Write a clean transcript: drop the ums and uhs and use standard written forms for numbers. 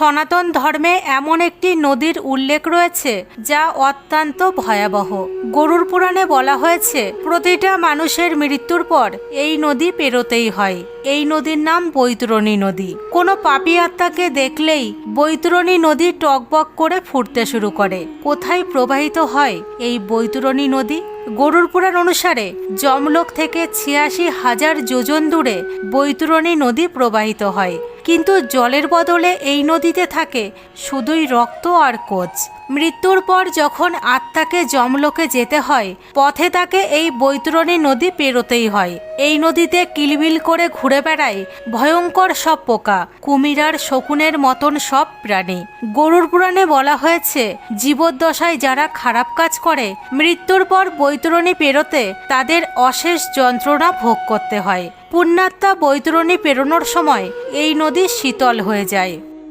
সনাতন ধর্মে এমন একটি নদীর উল্লেখ রয়েছে যা অত্যন্ত ভয়াবহ। গরুড় পুরাণে বলা হয়েছে প্রতিটা মানুষের মৃত্যুর পর এই নদী পেরোতেই হয়। এই নদীর নাম বৈতরণী নদী। কোনো পাপী আত্মাকে দেখলেই বৈতরণী নদী টকবক করে ফুটতে শুরু করে। কোথায় প্রবাহিত হয় এই বৈতরণী নদী? গরুড় পুরাণ অনুসারে যমলোক থেকে ৮৬,০০০ যোজন দূরে বৈতরণী নদী প্রবাহিত হয়, কিন্তু জলের বদলে এই নদীতে থাকে শুধুই রক্ত আর কোচ। মৃত্যুর পর যখন আত্মাকে যমলোকে যেতে হয়, পথে তাকে এই বৈতরণী নদী পেরোতেই হয়। এই নদীতে কিলবিল করে ঘুরে বেড়ায় ভয়ঙ্কর সব পোকা, কুমির আর শকুনের মতন সব প্রাণী। গরুড় পুরাণে বলা হয়েছে জীবদ্দশায় যারা খারাপ কাজ করে মৃত্যুর পর বৈতরণী পেরোতে তাদের অশেষ যন্ত্রণা ভোগ করতে হয়। পুণ্যাত্মা বৈতরণী পেরোনোর সময় এই নদী শীতল হয়ে যায়।